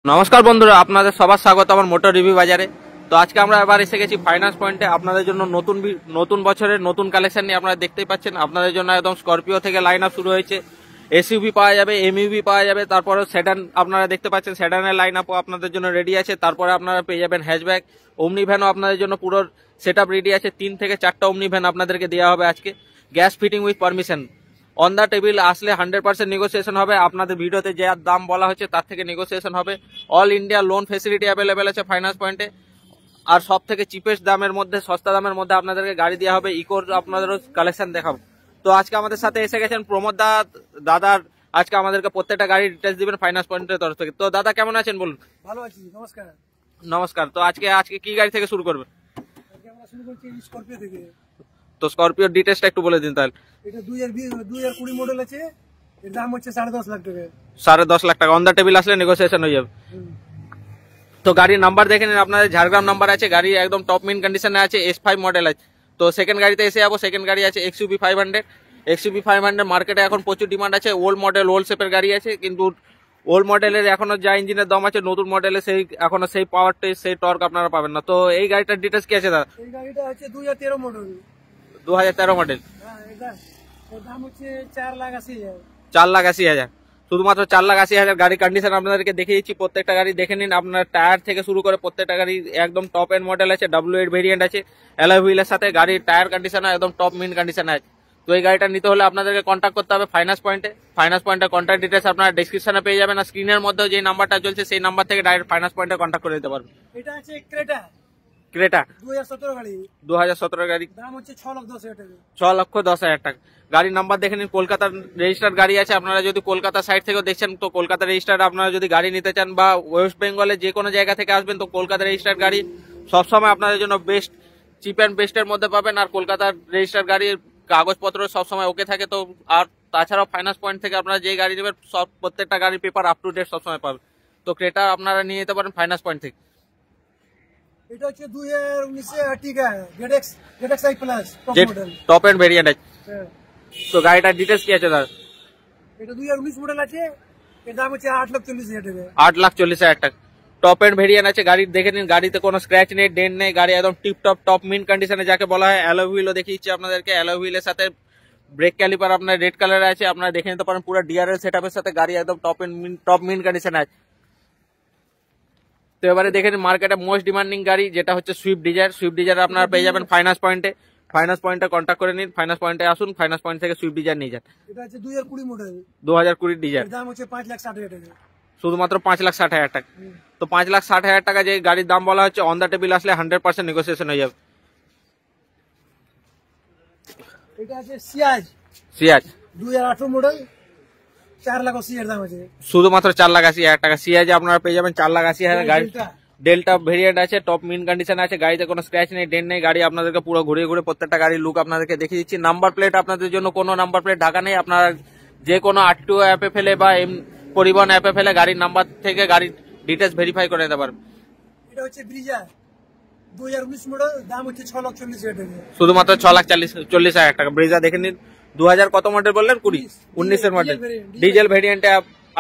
নমস্কার বন্ধুরা, আপনাদের সবার স্বাগত আমার মোটর রিভিউ বাজারে। তো আজকে আমরা এবার এসে গেছি ফাইন্যান্স পয়েন্টে আপনাদের জন্য নতুন বছরের নতুন কালেকশন নিয়ে। আপনারা দেখতেই পাচ্ছেন আপনাদের জন্য একদম স্করপিও থেকে লাইন আপ শুরু হয়েছে। এসইউভি পাওয়া যাবে, এমইউভি পাওয়া যাবে, তারপরে সেডান আপনারা দেখতে পাচ্ছেন সেডানের লাইন আপও আপনাদের জন্য রেডি আছে। তারপরে আপনারা পেয়ে যাবেন হ্যাচব্যাক, ওমনি ভ্যানও আপনাদের জন্য পুরো সেট আপ রেডি আছে। 3 থেকে 4টা ওমনি ভ্যান আপনাদেরকে দেওয়া হবে আজকে, gas fitting with permission. On the table আসলে 100% নেগোসিয়েশন হবে। আপনাদের ভিডিওতে যে দাম বলা হচ্ছে তার থেকে নেগোসিয়েশন হবে। All India loan facility available আছে ফাইন্যান্স পয়েন্টে। আর সব থেকে চিপেস্ট দামের মধ্যে, সস্তা দামের মধ্যে আপনাদেরকে গাড়ি দেওয়া হবে। ইকোর আপনাদেরও কালেকশন দেখাবো। তো আজকে আমাদের সাথে এসে গেছেন প্রমোদ দাদার আজকে আমাদেরকে প্রত্যেকটা গাড়ি ডিটেলস দিবেন ফাইন্যান্স পয়েন্টের তরফ থেকে। তো দাদা কেমন আছেন বলুন? ভালো আছি, নমস্কার। নমস্কার। তো আজকে কি গাড়ি থেকে শুরু করবেন? আজকে আমরা শুরু করছি স্করপিও থেকে। তো স্করপিওর ডিটেলসটা একটু বলে দিন তাহলে। এটা 2020 মডেল আছে। এর দাম হচ্ছে 10.5 লাখ টাকা। 10.5 লাখ টাকা। অন দ্য টেবিল আসলে নেগোসিয়েশন হয়ে যাবে। তো গাড়ির নাম্বার দেখে নিন, আপনাদের ঝাড়গ্রাম নাম্বার আছে। গাড়ি একদম টপ মিন কন্ডিশনে আছে, S5 মডেল আছে। তো সেকেন্ড গাড়িতে এসে যাবো। সেকেন্ড গাড়ি আছে XUV 500। XUV 500 মার্কেটে এখন প্রচুর ডিমান্ড আছে। ওল্ড মডেল, ওল্ড শেপের গাড়ি আছে, কিন্তু ওল্ড মডেলের এখনো যা ইঞ্জিনের দম আছে, নতুন মডেলে এখনো সেই পাওয়ার টেস্ট, সেই টর্ক আপনারা পাবেন না। তো এই গাড়িটার ডিটেলস কি আছে দাদা? এই গাড়িটা হচ্ছে 2013 মডেল। 2013 মডেল। হ্যাঁ, এর দাম হচ্ছে 4,80,000। 4,80,000, শুধুমাত্র 4,80,000। গাড়ি কন্ডিশন আপনাদেরকে দেখিয়ে দিচ্ছি। প্রত্যেকটা গাড়ি দেখে নিন। আপনার টায়ার থেকে শুরু করে প্রত্যেকটা গাড়ি একদম টপ এন্ড মডেল আছে। W8 ভেরিয়েন্ট আছে অ্যালয় হুইলের সাথে। গাড়ির টায়ার কন্ডিশন একদম টপ মিন কন্ডিশনে আছে। তো এই গাড়িটা নিতে হলে আপনাদেরকে কন্ট্যাক্ট করতে হবে ফাইন্যান্স পয়েন্টে। ফাইন্যান্স পয়েন্টের কন্ট্যাক্ট ডিটেলস আপনারা ডেসক্রিপশনে পেয়ে যাবেন। আর স্ক্রিনের মধ্যে যে নাম্বারটা চলছে সেই নাম্বার থেকে ডাইরেক্ট ফাইন্যান্স পয়েন্টে কন্ট্যাক্ট করে দিতে পারবেন। এটা আছে ক্রেটা ক্রেটা 2017 গাড়ি। 2017 গাড়ি, দাম হচ্ছে 6,10,000 টাকা। 6,10,000 টাকা। গাড়ির নাম্বার দেখে নিন। কলকাতার রেজিস্টার্ড গাড়ি আছে। আপনারা যদি কলকাতা সাইড থেকে দেখছেন তো কলকাতা রেজিস্টার্ড আপনারা যদি গাড়ি নিতে চান, বা ওয়েস্ট বেঙ্গলে যে কোনো জায়গা থেকে আসবেন তো কলকাতা রেজিস্টার্ড গাড়ি সবসময় আপনাদের জন্য বেস্ট, চিপ অ্যান্ড বেস্টের মধ্যে পাবেন। আর কলকাতার রেজিস্টার্ড গাড়ির কাগজপত্র সবসময় ওকে থাকে। তো আর তাছাড়াও ফাইন্যান্স পয়েন্ট থেকে আপনারা যে গাড়ি নেবেন প্রত্যেকটা গাড়ির পেপার আপ টু ডেট সবসময় পাবেন। তো ক্রেটা আপনারা নিয়ে যেতে পারেন ফাইন্যান্স পয়েন্ট থেকে। এটা হচ্ছে 2019 আর্টিকা ZX i plus top model, top and variant আছে। হ্যাঁ। তো গাড়িটার ডিটেলস কি আছে দাদা? এটা 2019 মডেল আছে। এর দাম হচ্ছে 8,40,000 টাকা। 8,40,000 টাকা। টপ এন্ড ভেরিয়েন্ট আছে। গাড়ি দেখে নিন। গাড়িতে কোনো স্ক্র্যাচ নেই, ডেন্ট নেই। গাড়ি একদম টিপ টপ টপ মিন কন্ডিশনে যাকে বলা হয়। অ্যালয় হুইলও দেখিয়ে দিচ্ছি আপনাদেরকে। অ্যালয় হুইলের সাথে ব্রেক ক্যালিপার আপনার রেড কালারে আছে। আপনারা দেখে নিতে পারেন পুরো ডিআরএল সেটআপের সাথে গাড়ি একদম টপ মিন কন্ডিশনে আছে। তো এবারে দেখে নিন মার্কেটে মোস্ট ডিমান্ডিং গাড়ি যেটা হচ্ছে সুইফট ডিজায়ার। সুইফট ডিজায়ার আপনারা পেয়ে যাবেন ফাইন্যান্স পয়েন্টে। ফাইন্যান্স পয়েন্টে কন্ট্যাক্ট করে নিন। ফাইন্যান্স পয়েন্টে আসুন, ফাইন্যান্স পয়েন্ট থেকে সুইফট ডিজায়ার নিয়ে যান। এটা হচ্ছে 2020 মডেল। 2020 ডিজায়ার। এর দাম হচ্ছে 5,60,000 টাকা। শুধুমাত্র 5,60,000 টাকা। তো 5,60,000 টাকা যে গাড়ির দাম বলা হচ্ছে, অন দ্য টেবিল আসলে 100% নেগোসিয়েশন হয়ে যাবে। এটা আছে সিয়াজ। 2018 মডেল, 4,80,000 দাম আছে। শুধুমাত্র 4,80,000 টাকা। সিয়াজে আপনারা পেয়ে যাবেন 4,80,000 গাড়ি। ডেল্টা ভেরিয়েন্ট আছে, টপ মিন কন্ডিশন আছে। গাড়িতে কোনো স্ক্র্যাচ নেই, ডেন্ট নেই। গাড়ি আপনাদেরকে পুরো ঘুরে ঘুরে প্রত্যেকটা গাড়ির লুক আপনাদেরকে দেখিয়ে দিচ্ছি। নাম্বার প্লেট আপনাদের জন্য কোনো নাম্বার প্লেট ঢাকা নেই। আপনারা যে কোনো আরটিও অ্যাপে ফেলে বা পরিবহন অ্যাপে ফেলে গাড়ির নাম্বার থেকে গাড়ির ডিটেলস ভেরিফাই করে নিতে পারবেন। এটা হচ্ছে ব্রিজা 2019 মডেল, দাম হচ্ছে 6,40,000 টাকা। শুধুমাত্র 6,40,000 টাকা। ব্রিজা দেখে নিন। 2000 কত মডেল বললেন? 19 এর মডেল। ডিজেল ভেরিয়েন্টে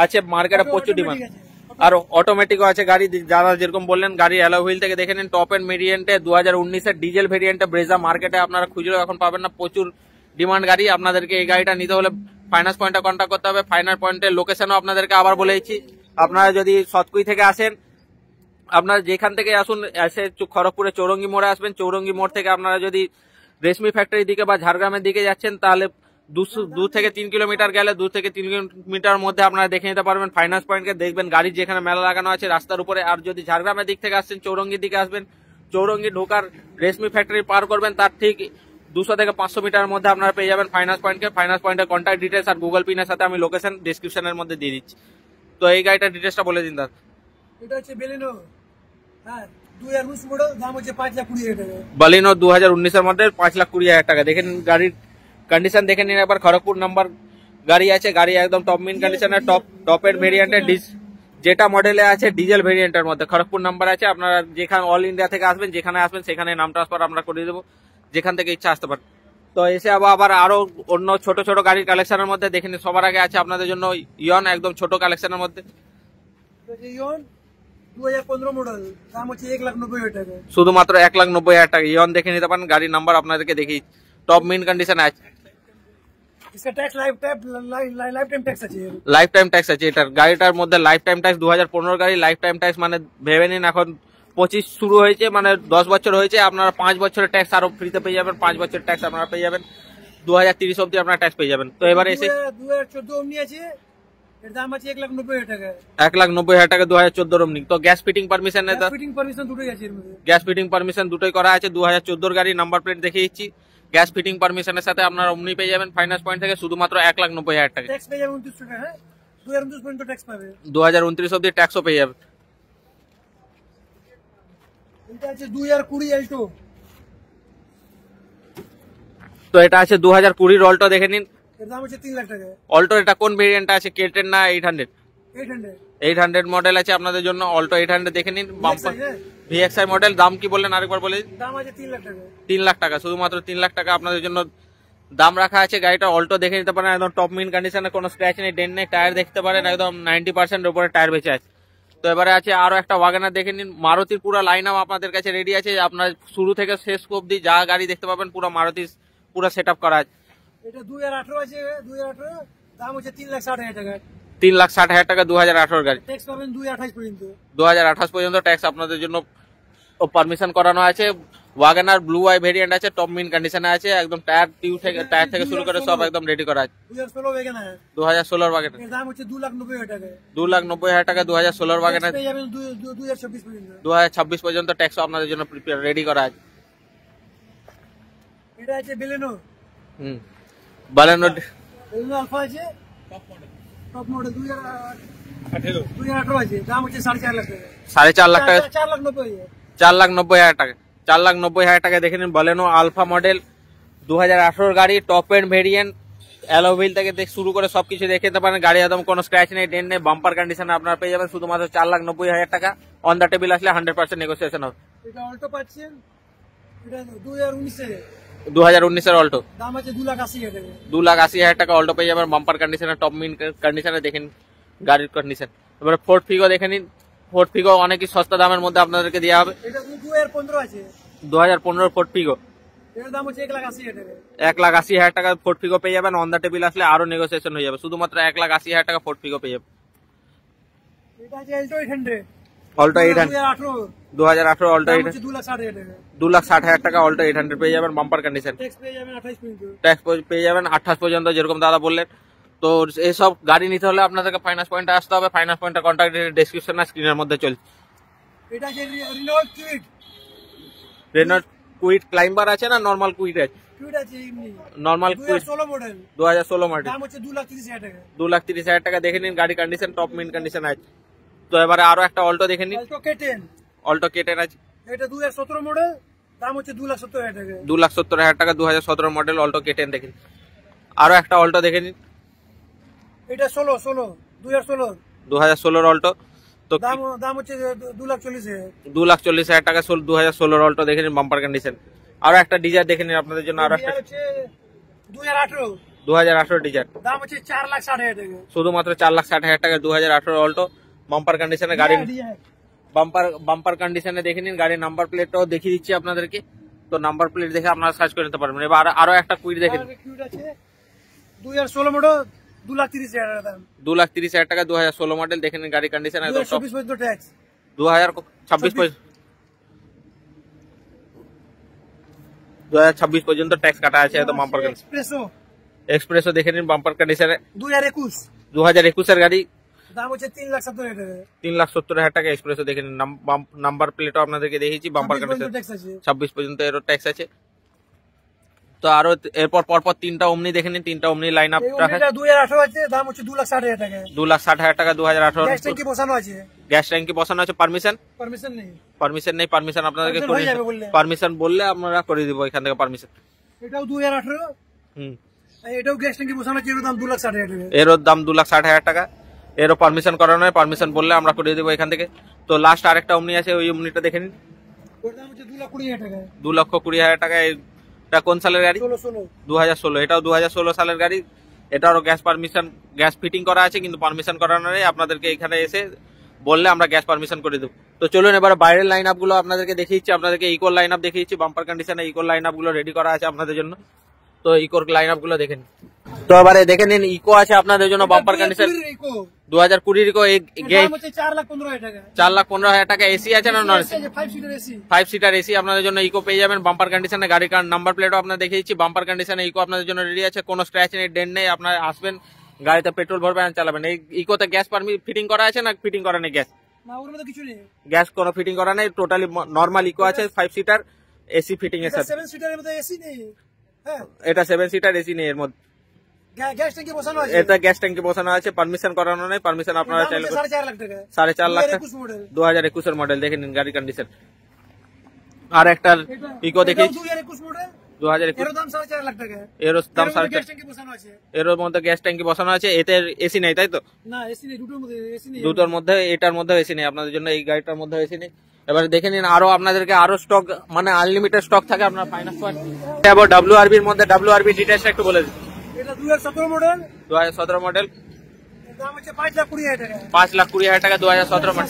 আছে। মার্কেটে প্রচুর ডিমান্ড। আর অটোমেটিকও আছে গাড়ি, যারা যেরকম বললেন। গাড়ি অ্যালয় হুইল থেকে দেখে নিন। টপ এন্ড ভেরিয়েন্টে 2019 এর ডিজেল ভেরিয়েন্টে ব্রেজা মার্কেটে আপনারা খুঁজলেও এখন পাবেন না। প্রচুর ডিমান্ড গাড়ি। আপনাদেরকে এই গাড়িটা নিতে হলে ফাইন্যান্স পয়েন্টে কন্ট্যাক্ট করতে হবে। ফাইন্যান্স পয়েন্টের লোকেশনও আপনাদেরকে আবার বলে দিচ্ছি। আপনারা যদি সতকুই থেকে আসেন, আপনারা যেখান থেকে আসুন, এসে খড়গপুরে চৌরঙ্গি মোড়ে আসবেন। চৌরঙ্গি মোড় থেকে আপনারা যদি রেশমি ফ্যাক্টরির দিকে বা ঝাড়গ্রামের দিকে যাচ্ছেন, তাহলে 2 থেকে 3 কিলোমিটার গেলে 2 থেকে 3 কিলোমিটার মধ্যে আপনারা দেখে নিতে পারবেন ফাইন্যান্স পয়েন্টকে। দেখবেন গাড়ির যেখানে মেলা লাগানো আছে রাস্তার উপরে। আর যদি ঝাড়গ্রামের দিক থেকে আসছেন, চৌরঙ্গির দিকে আসবেন। চৌরঙ্গি ঢোকার রেশমি ফ্যাক্টরি পার করবেন, তার ঠিক 200 থেকে 500 মিটার মধ্যে আপনারা পেয়ে যাবেন ফাইন্যান্স পয়েন্টকে। ফাইন্যান্স পয়েন্টের কন্ট্যাক্ট ডিটেলস আর গুগল পিনের সাথে আমি লোকেশন ডিসক্রিপশনের মধ্যে দিয়ে দিচ্ছি। তো এই গাড়িটার ডিটেলসটা বলে দিন দাদা। এটা হচ্ছে বেলিনো, হ্যাঁ, 2019 মডেল, দাম হচ্ছে 5,20,000 টাকা। বালিনো 2019 এর মধ্যে 5,20,000 টাকা। দেখেন গাড়ির কন্ডিশন দেখে নিন একবার। খড়গপুর নাম্বার গাড়ি আছে। গাড়ি একদম টপ মিন কন্ডিশনে, টপ এর ভেরিয়েন্টে, যেটা মডেলে আছে ডিজেল ভেরিয়েন্টের মধ্যে। খড়গপুর নাম্বার আছে। আপনারা যেখানে অল ইন্ডিয়া থেকে আসবেন, যেখানে আসবেন সেখানে নাম ট্রান্সফার আমরা করে দেবো, যেখান থেকে ইচ্ছা আসতে পারেন। তো এসে আবার আরো অন্য ছোট ছোট গাড়ির কালেকশনের মধ্যে দেখে নিন। সবার আগে আছে আপনাদের জন্য ইয়ন, একদম ছোট কালেকশনের মধ্যে। ইয়ন 2015 মডেল, দাম হচ্ছে 1,90,000 টাকা। শুধুমাত্র 1,90,000 টাকা। ইয়ন দেখে নিতে পারেন, গাড়ির নাম্বার আপনাদেরকে দেখি, টপ মিন কন্ডিশনে আছে। इसका टैक्स लाइफ टाइम टैक्स আছে। লাইফ টাইম ট্যাক্স আছে এটার, গাড়িটার মধ্যে লাইফ টাইম ট্যাক্স। 2015 গাড়ি, লাইফ টাইম ট্যাক্স মানে ভেবে নিন এখন 25 শুরু হয়েছে, মানে 10 বছর হয়েছে, আপনারা 5 বছরের ট্যাক্স আরো ফ্রিতে পেয়ে যাবেন। 5 বছরের ট্যাক্স আপনারা পেয়ে যাবেন, 2030 অব্দি আপনারা ট্যাক্স পেয়ে যাবেন। তো এবারে এসে 2014 অমনি আছে, এর দাম আছে 1,90,000 টাকা। 1,90,000 টাকা 2014 রমনি। তো gas fitting permission, fitting permission দুটোই আছে এর মধ্যে। গ্যাস ফিটিং পারমিশন দুটোই করা আছে। 2014 গাড়ি, নাম্বার প্লেট দেখে দিচ্ছি। গ্যাস ফিটিং পারমিশনের সাথে আপনারা অমনি পেয়ে যাবেন ফাইন্যান্স পয়েন্ট থেকে শুধুমাত্র 1,90,000 টাকা। ট্যাক্স পেয়ে যাবে 29 টাকা। হ্যাঁ, 2029 পর্যন্ত ট্যাক্স পাবে। 2029 অব্দি ট্যাক্সও পেয়ে যাবে। এটা আছে 2020 অল্টো। তো এটা আছে 2020 অল্টো, দেখে নিন। এর দাম হচ্ছে 3 লাখ টাকা। অল্টো এটা কোন ভেরিয়েন্ট আছে, K10 না 800? 800 800 মডেল আছে আপনাদের জন্য, অল্টো 800 দেখে নিন। Bumper VXI model. দাম কি বললেন আরেকবার বলে দিন। দাম আছে 3 লাখ টাকা। 3 লাখ টাকা, শুধুমাত্র 3 লাখ টাকা আপনাদের জন্য দাম রাখা আছে। গাড়িটা অল্টো দেখে নিতে পারেন, একদম টপ মিন কন্ডিশনে, কোনো স্ক্র্যাচ নেই, ডেন্ট নেই। টায়ার দেখতে পারেন একদম 90% উপরে টায়ার বেঁচে আছে। তো এবারে আছে আরো একটা ওয়াগনার দেখে নিন। মারুতির পুরো লাইন আপ আপনাদের কাছে রেডি আছে। আপনার শুরু থেকে শেষ অব্দি যা গাড়ি দেখতে পাবেন পুরো মারুতির পুরো সেট আপ করা আছে। এটা 2018 আছে। 2018 দাম হচ্ছে 3,60,000 টাকা। 3,60,000 টাকা 2018 গাড়ি। ট্যাক্স পাবেন 2028 পর্যন্ত। 2028 পর্যন্ত ট্যাক্স আপনাদের জন্য পারমিশন করানো আছে। ওয়াগনার ব্লু আই ভেরিয়েন্ট আছে, টপ মিন কন্ডিশনে আছে, একদম টায়ার থেকে শুরু করে সব একদম রেডি করা আছে। 2016 ওয়াগনার। 2016 ওয়াগনার। এর দাম হচ্ছে 2,90,000 টাকা। 2,90,000 টাকা 2016 ওয়াগনার। পেয়ে যাবেন 2026 পর্যন্ত। 2026 পর্যন্ত ট্যাক্স আপনাদের জন্য রেডি করা আছে। এটা আছে বেলেনো। বালেনো আলফা আছে, টপ মডেল 2018 আছে। দাম হচ্ছে 4.5 লাখ টাকা। 4.5 লাখ টাকা। 4,90,000। 4,90,000 টাকা। 4,90,000 টাকা দেখে নিন। বালেনো আলফা মডেল 2018 গাড়ি, টপ এন্ড ভেরিয়েন্ট, অ্যালোভিল থেকে শুরু করে সবকিছু দেখে নিতে পারেন। গাড়ি একদম কোনো স্ক্র্যাচ নেই, ডেন্ট নেই, বাম্পার কন্ডিশনে আপনারা পেয়ে যাবেন শুধুমাত্র 4,90,000 টাকা। অন দ্য টেবিল আসলে 100% নেগোসিয়েশন হবে। এটা অল্টো পাচ্ছেন, এটা 2019 এর। 2019 এর অল্টো, দাম আছে 2,80,000 টাকা। 2,80,000 টাকা অল্টো পেয়ে যাবেন বাম্পার কন্ডিশনে, টপ মিন কন্ডিশনে। দেখেন গাড়ির কন্ডিশন। এবারে ফোর্ড ফিগো দেখে নিন। ফোর্ড ফিগো অনেকই সস্তা দামের মধ্যে আপনাদেরকে দেওয়া হবে। এটা 2015 আছে। 2015 ফোর্ড ফিগো, এর দাম হচ্ছে 1,80,000 টাকা। 1,80,000 টাকা ফোর্ড ফিগো পেয়ে যাবেন। অন দ্য টেবিল আসলে আরো নেগোসিয়েশন হয়ে যাবে। শুধুমাত্র 1,80,000 টাকা ফোর্ড ফিগো পেয়ে যাবেন। এটা আছে অল্টো 800। অল্টো 800 2018 অল্টো দাম 800 হচ্ছে 2,60,000 টাকা। 2,60,000 টাকা অল্টো 800 পেয়ে যাবেন বাম্পার কন্ডিশন। ট্যাক্স পেয়ে যাবেন 28 পর্যন্ত। ট্যাক্স পেয়ে যাবেন 28 পর্যন্ত, যেরকম দাদা বললেন। তো এইসব গাড়ি নিতে হলে আপনাদেরকে ফাইন্যান্স পয়েন্টে আসতে হবে। ফাইন্যান্স পয়েন্টের কন্ট্যাক্ট ডেসক্রিপশন আর স্ক্রিনের মধ্যে চলছে। এটা আছে Renault Kwid. Renault Kwid climber আছে না নরমাল কুইট আছে? কুইট আছে এমনি। Normal Kwid 2016 model. 2016 মডেল। দাম হচ্ছে 2,30,000 টাকা। 2,30,000 টাকা দেখে নিন। গাড়ি কন্ডিশন টপ মিন কন্ডিশন আছে। তো এবারে আরো একটা অল্টো দেখে নিন। Alto K10। অল্টো K10 আছে। এটা 2017 মডেল। দাম হচ্ছে 2,70,000 টাকা। 2,70,000 টাকা 2017 মডেল অল্টো K10 দেখে নিন। আরো একটা অল্টো দেখে নিন। এটা 2016 2016 অল্টো। তো দাম হচ্ছে 2,40,000। 2,40,000 টাকা 2016 অল্টো দেখে নিন বাম্পার কন্ডিশন। আরো একটা ডিজার দেখে নিন আপনাদের জন্য। আরো একটা হচ্ছে 2018। 2018 ডিজার। দাম হচ্ছে 4,60,000 টাকা। শুধুমাত্র 4,60,000 টাকা 2018 অল্টো বাম্পার কন্ডিশনে গাড়ি। বাম্পার কন্ডিশনে দেখে নিন। গাড়ির নাম্বার প্লেটটাও দেখিয়ে দিচ্ছি আপনাদেরকে। তো নাম্বার প্লেট দেখে আপনারা সার্চ করে নিতে পারবেন। এবার আরো একটা কুইট দেখে নিন। কুইট আছে 2016 মডেল 2,30,000 টাকা দাম। 2,30,000 টাকা 2016 মডেল দেখে নিন। গাড়ি কন্ডিশন একদম টপ। 2026 পর্যন্ত ট্যাক্স। 2026 পর্যন্ত ট্যাক্স কাটা আছে একদম বাম্পার কন্ডিশন। এক্সপ্রেসও দেখে নিন বাম্পার কন্ডিশনে। 2021 এর গাড়ি। দাম হচ্ছে 3,70,000 টাকা। 3,70,000 টাকা এক্সপ্রেসও দেখে নিন। নাম্বার প্লেটও আপনাদেরকে দেখিয়েছি বাম্পার কন্ডিশন। 26 পর্যন্ত এর ট্যাক্স আছে। তো আরো এরপর পরপর তিনটা অমনি দেখে নিন। তিনটা অমনি লাইন আপ রাখা। 2018 আছে। দাম হচ্ছে 2,60,000 টাকা। 2,60,000 টাকা 2018। গ্যাস ট্যাঙ্কি বসানো আছে। গ্যাস ট্যাঙ্কি বসানো আছে। পারমিশন নেই। পারমিশন নেই। পারমিশন আপনাদেরকে Permission করে হয়ে যাবে বললে। পারমিশন বললে আমরা করে দিব এখান থেকে পারমিশন। এটাও 2018। এটাও গ্যাস ট্যাঙ্কি বসানো আছে। এর দাম 2,60,000 টাকা। এরও দাম 2,60,000 টাকা। এরও পারমিশন করানো হয়। পারমিশন বললে আমরা করে দিব এখান থেকে। তো লাস্ট আরেকটা অমনি আছে, ওই অমনিটা দেখে নিন। ওর দাম হচ্ছে 2,20,000 টাকা। 2,20,000 টাকা। এটা কোন সালের গাড়ি? 2016। এটাও 2016 সালের গাড়ি। এটারও গ্যাস ফিটিং করা আছে, কিন্তু পারমিশন করানো নেই। আপনাদেরকে এখানে এসে বললে আমরা গ্যাস পারমিশন করে দেবো। তো চলুন এবার বাইরের লাইন আপ গুলো আপনাদেরকে দেখিয়েছি, আপনাদেরকে ইকোর লাইন আপ দেখিয়েছি, বাম্পার কন্ডিশনে ইকোর লাইন আপ গুলো রেডি করা আছে আপনাদের জন্য। তো ইকোর লাইন আপ গুলো দেখেন। তো এবারে দেখে নিন ইকো আছে আপনাদের জন্য বাম্পার কন্ডিশন 2020 ইকো 4,15,000 টাকা। এসি আছে না নন এসি? 5 সিটার এসি আপনাদের জন্য ইকো পেয়ে যাবেন বাম্পার কন্ডিশনে। গাড়ির নাম্বার প্লেটও আপনাদের দেখিয়েছি, বাম্পার কন্ডিশনে ইকো আপনাদের জন্য রেডি আছে। কোনো স্ক্র্যাচ নেই, ডেন্ট নেই। আপনারা আসবেন, গাড়িতে পেট্রোল ভরবেন আর চালাবেন। এই ইকোতে গ্যাস ফিটিং করা আছে না ফিটিং করা নেই? গ্যাস কোনো ফিটিং করা নেই, টোটালি নর্মাল ইকো আছে 5 সিটার এসি ফিটিং এর সাথে। এটা 7 সিটার এসি নেই এর মধ্যে। এটা গ্যাস ট্যাঙ্কি বসানো আছে, পারমিশন করানো নেই। পারমিশন আপনারা চাইলে 4.5 লাখ টাকা 2021 এর মডেল। দেখে নিন গাড়ির কন্ডিশন। আর একটা ইকো দেখি 2021 এর দাম 4.5 লাখ টাকা। এর দাম 4.5। এর মধ্যে গ্যাস ট্যাঙ্কি বসানো আছে, এতে এসি নেই তাই তো? না এসি নেই, দুটোর মধ্যে এটার মধ্যে এসি নেই আপনাদের জন্য, এই গাড়িটার মধ্যে এসি নেই। এবারে দেখে নিন আরো আপনাদেরকে আরো স্টক মানে আনলিমিটেড স্টক থাকে আপনার ফাইন্যান্স পয়েন্ট। এবার WRB এর মধ্যে WRB ডিটেইলস একটু বলে দিন। এটা 2017 মডেল। 2017 মডেল, দাম হচ্ছে 5,20,000 টাকা। 5,20,000 টাকা 2017 মডেল।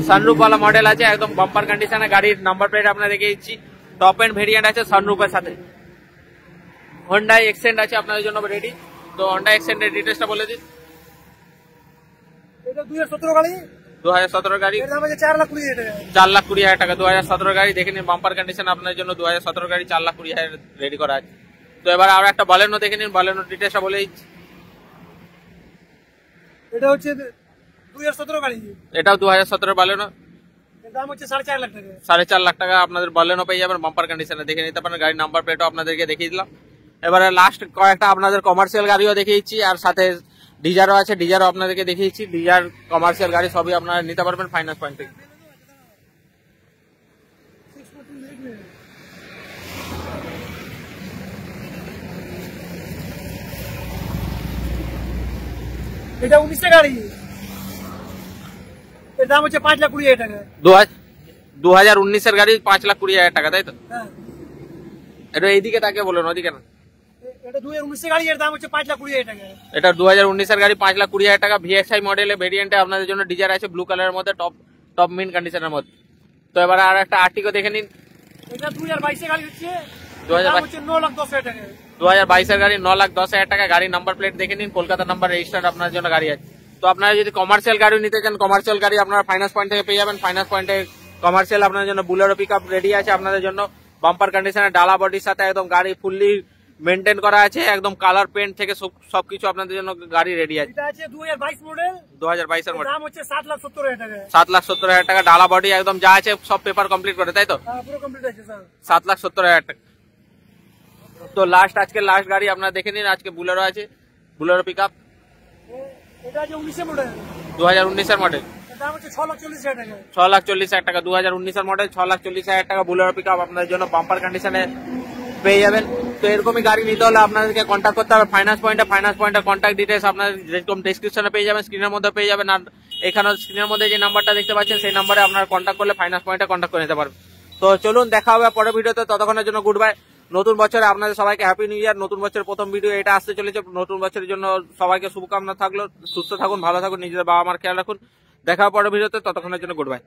সানরুফ वाला মডেল আছে, একদম বাম্পার কন্ডিশনে। গাড়ির নাম্বার প্লেট আপনাদের দেখিয়ে দিচ্ছি। টপ এন্ড ভেরিয়েন্ট আছে সানরুফের সাথে। হোন্ডা এক্সেন্ট আছে আপনাদের জন্য রেডি। তো হোন্ডা এক্সেন্টের ডিটেইলসটা বলে দিন। এটা 2017 গাড়ি। 2017 গাড়ি, এর দাম আছে 4,20,000 টাকা। 4,20,000 টাকা 2017 গাড়ি। দেখে নিন বাম্পার কন্ডিশন আপনাদের জন্য 2017 গাড়ি 4,20,000 রেডি করা আছে। তো এবার আরো একটা বালেনো দেখে নিন, বালেনো ডিটেইলসটা বলে দিচ্ছি। এটা হচ্ছে 2017 গাড়ি। এটাও 2017 বালেনো, এর দাম হচ্ছে 4.5 লাখ টাকা। 4.5 লাখ টাকা আপনাদের বালেনো পেয়ে যাবেন বাম্পার কন্ডিশনে। দেখে নিতে পারেন, গাড়ির নাম্বার প্লেটও আপনাদেরকে দেখিয়ে দিলাম। এবারে লাস্ট কয়েকটা আপনাদের কমার্শিয়াল গাড়িও দেখিয়েছি, আর সাথে ডিজারও আছে, ডিজারও আপনাদেরকে দেখিয়েছি। ডিজার কমার্শিয়াল গাড়ি সবই আপনারা নিতে পারবেন ফাইন্যান্স পয়েন্ট থেকে। এটা 19 গাড়ি, এর দাম হচ্ছে 5,20,000 টাকা। 2019 এর গাড়ি 5,20,000 টাকা তাই তো? হ্যাঁ। এটা এইদিকে তাকে বলুন, ওইদিকে না। এটা 2019 গাড়ি, এর দাম হচ্ছে 5,20,000 টাকা। এটা 2019 এর গাড়ি 5,20,000 টাকা। VXI মডেলে ভেরিয়েন্টে আপনাদের জন্য ডিজার আছে ব্লু কালারের মধ্যে, টপ মিন কন্ডিশনের মধ্যে। তো এবার আর একটা আর্টিকো দেখে নিন। এটা 2022 এর গাড়ি হচ্ছে, 9,10,000 টাকা। 2022 এর গাড়ি 9,10,000 টাকা। গাড়ির নাম্বার প্লেট দেখে নিন, কলকাতা নাম্বার রেজিস্টার্ড আপনার জন্য গাড়ি আছে। তো আপনারা যদি কমার্শিয়াল গাড়ি নিতে চান, কমার্শিয়াল গাড়ি আপনারা ফাইন্যান্স পয়েন্ট থেকে পেয়ে যাবেন। ফাইন্যান্স পয়েন্টে কমার্শিয়াল আপনাদের জন্য বুলেরো পিকআপ রেডি আছে আপনাদের জন্য বাম্পার কন্ডিশনে, ডালা বডির সাথে একদম গাড়ি ফুললি মেনটেন করা আছে, একদম কালার পেন্ট থেকে সবকিছু আপনাদের জন্য গাড়ি রেডি আছে। এটা আছে 2022 মডেল। 2022 এর মডেল, দাম হচ্ছে 7,70,000 টাকা। 7,70,000 টাকা। ডালা বডি একদম যা আছে সব পেপার কমপ্লিট করে তাই তো? হ্যাঁ পুরো কমপ্লিট আছে স্যার। 7,70,000 টাকা। তো আজকে লাস্ট গাড়ি আপনারা দেখে নিন। আজকে বুলেরো আছে, বুলেরো পিকআপ। এটা আছে 19 মডেল। 2019 এর মডেল, দাম হচ্ছে 6,40,000 টাকা। 6,40,000 টাকা 2019 এর মডেল, 6,40,000 টাকা বুলেরো পিকআপ আপনাদের জন্য বাম্পার কন্ডিশনে পেয়ে যাবেন। তো এরকমই গাড়ি নিতে হলে আপনাদেরকে কন্ট্যাক্ট করতে হবে ফাইন্যান্স পয়েন্টে। ফাইন্যান্স পয়েন্টের কন্ট্যাক্ট ডিটেলস আপনার যেরকম ডেসক্রিপশনে পেয়ে যাবেন, স্ক্রিনের মধ্যে পেয়ে যাবেন। আর এখানে স্ক্রিনের মধ্যে যে নাম্বারটা দেখতে পাচ্ছেন সেই নাম্বারে আপনারা কন্ট্যাক্ট করলে ফাইন্যান্স পয়েন্টে কন্ট্যাক্ট করে নিতে পারবেন। তো চলুন দেখা হবে পরের ভিডিওতে, ততক্ষণের জন্য গুড বাই। নতুন বছরে আপনাদের সবাইকে হ্যাপি নিউ ইয়ার। নতুন বছরের প্রথম ভিডিও এটা আসতে চলেছে। নতুন বছরের জন্য সবাইকে শুভকামনা থাকলো। সুস্থ থাকুন, ভালো থাকুন, নিজেদের বাবা মার খেয়াল রাখুন। দেখা হবে পরের ভিডিওতে, ততক্ষণের জন্য গুড বাই।